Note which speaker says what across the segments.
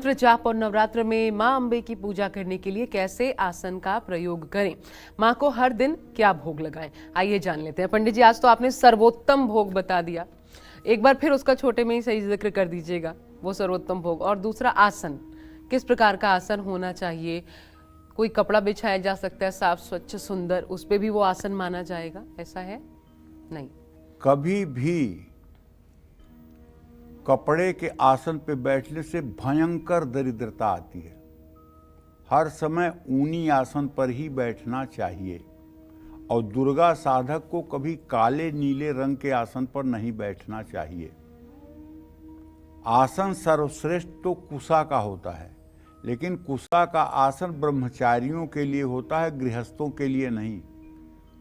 Speaker 1: मंत्र जाप और नवरात्र में मां अम्बे की पूजा करने के लिए कैसे आसन का प्रयोग करें, मां को हर दिन क्या भोग लगाएं, आइए जान लेते हैं। पंडित जी, आज तो आपने सर्वोत्तम भोग बता दिया, एक बार फिर उसका छोटे में ही सही जिक्र कर दीजिएगा, वो सर्वोत्तम भोग। और दूसरा, आसन किस प्रकार का आसन होना चाहिए? कोई कपड़ा बिछाया जा सकता है साफ स्वच्छ सुंदर, उस पे भी वो आसन माना जाएगा, ऐसा है? नहीं,
Speaker 2: कभी भी कपड़े के आसन पे बैठने से भयंकर दरिद्रता आती है। हर समय ऊनी आसन पर ही बैठना चाहिए और दुर्गा साधक को कभी काले नीले रंग के आसन पर नहीं बैठना चाहिए। आसन सर्वश्रेष्ठ तो कुशा का होता है, लेकिन कुशा का आसन ब्रह्मचारियों के लिए होता है, गृहस्थों के लिए नहीं।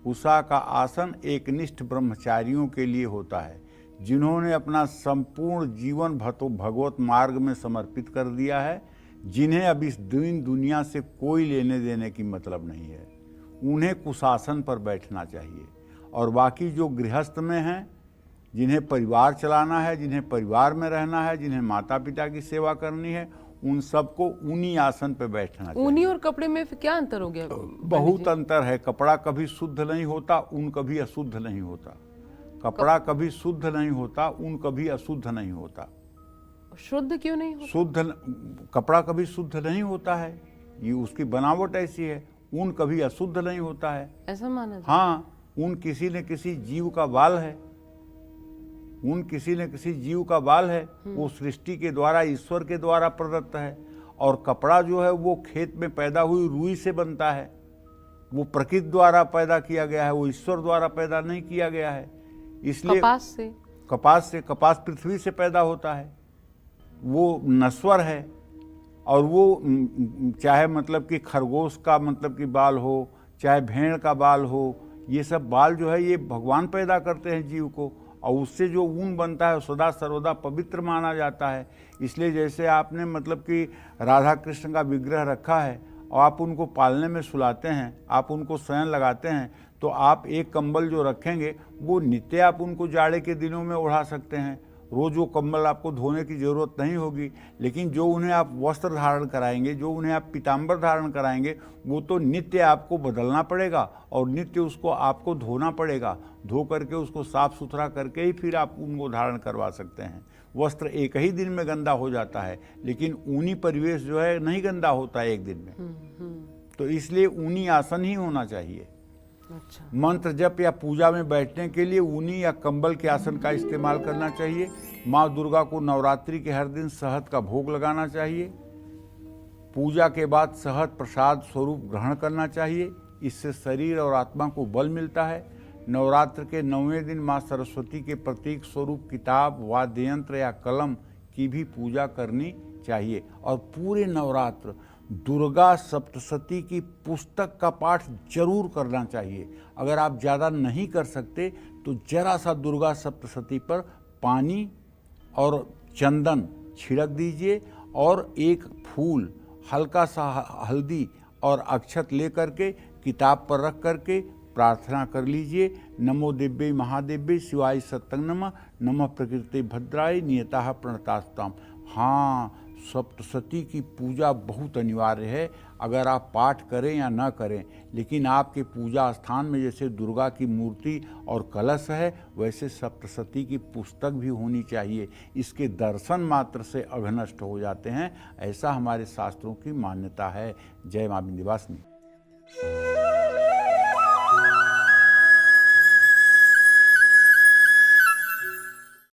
Speaker 2: कुशा का आसन एकनिष्ठ ब्रह्मचारियों के लिए होता है, जिन्होंने अपना संपूर्ण जीवन भगवत मार्ग में समर्पित कर दिया है, जिन्हें अब इस दुनिया से कोई लेने देने की मतलब नहीं है। उन्हें कुशासन पर बैठना चाहिए। और बाकी जो गृहस्थ में हैं, जिन्हें परिवार चलाना है, जिन्हें परिवार में रहना है, जिन्हें माता पिता की सेवा करनी है, उन सबको ऊनी आसन पर बैठना चाहिए।
Speaker 1: ऊनी और कपड़े में फिर क्या अंतर हो गया?
Speaker 2: बहुत अंतर है। कपड़ा कभी शुद्ध नहीं होता, ऊन कभी अशुद्ध नहीं होता। कपड़ा कभी शुद्ध नहीं होता, ऊन कभी अशुद्ध नहीं होता।
Speaker 1: शुद्ध क्यों नहीं होता?
Speaker 2: शुद्ध कपड़ा कभी शुद्ध नहीं होता है, ये उसकी बनावट ऐसी है। ऊन कभी अशुद्ध नहीं होता है,
Speaker 1: ऐसा माना जाता?
Speaker 2: हाँ, ऊन किसी न किसी जीव का बाल है। ऊन किसी न किसी जीव का बाल है, वो सृष्टि के द्वारा, ईश्वर के द्वारा प्रदत्त है। और कपड़ा जो है वो खेत में पैदा हुई रुई से बनता है, वो प्रकृति द्वारा पैदा किया गया है, वो ईश्वर द्वारा पैदा नहीं किया गया है। इसलिए कपास पृथ्वी से पैदा होता है, वो नश्वर है। और वो चाहे मतलब कि खरगोश का मतलब कि बाल हो, चाहे भेड़ का बाल हो, ये सब बाल जो है ये भगवान पैदा करते हैं जीव को, और उससे जो ऊन बनता है सदा सर्वदा पवित्र माना जाता है। इसलिए जैसे आपने मतलब कि राधा कृष्ण का विग्रह रखा है और आप उनको पालने में सुलाते हैं, आप उनको शयन लगाते हैं, तो आप एक कंबल जो रखेंगे वो नित्य आप उनको जाड़े के दिनों में ओढ़ा सकते हैं। रोज़ वो कंबल आपको धोने की ज़रूरत नहीं होगी। लेकिन जो उन्हें आप वस्त्र धारण कराएंगे, जो उन्हें आप पीताम्बर धारण कराएंगे, वो तो नित्य आपको बदलना पड़ेगा और नित्य उसको आपको धोना पड़ेगा। धो करके उसको साफ़ सुथरा करके ही फिर आप उनको धारण करवा सकते हैं। वस्त्र एक ही दिन में गंदा हो जाता है, लेकिन ऊनी परिवेश जो है नहीं गंदा होता है एक दिन में। तो इसलिए ऊनी आसन ही होना चाहिए।
Speaker 1: अच्छा।
Speaker 2: मंत्र जप या पूजा में बैठने के लिए ऊनी या कंबल के आसन का इस्तेमाल करना चाहिए। माँ दुर्गा को नवरात्रि के हर दिन शहद का भोग लगाना चाहिए। पूजा के बाद शहद प्रसाद स्वरूप ग्रहण करना चाहिए, इससे शरीर और आत्मा को बल मिलता है। नवरात्र के 9वें दिन माँ सरस्वती के प्रतीक स्वरूप किताब, वाद्य यंत्र या कलम की भी पूजा करनी चाहिए। और पूरे नवरात्र दुर्गा सप्तशती की पुस्तक का पाठ जरूर करना चाहिए। अगर आप ज़्यादा नहीं कर सकते तो जरा सा दुर्गा सप्तशती पर पानी और चंदन छिड़क दीजिए और एक फूल, हल्का सा हल्दी और अक्षत ले करके किताब पर रख करके प्रार्थना कर लीजिए। नमो दिव्ये महादेव्ये शिवाय सत्यं नमः, नमः प्रकृते भद्राय नियता प्रणतास्ताम। हाँ, सप्तशती की पूजा बहुत अनिवार्य है, अगर आप पाठ करें या ना करें। लेकिन आपके पूजा स्थान में जैसे दुर्गा की मूर्ति और कलश है, वैसे सप्तशती की पुस्तक भी होनी चाहिए। इसके दर्शन मात्र से अघनष्ट हो जाते हैं, ऐसा हमारे शास्त्रों की मान्यता है। जय मां विंध्यवासिनी।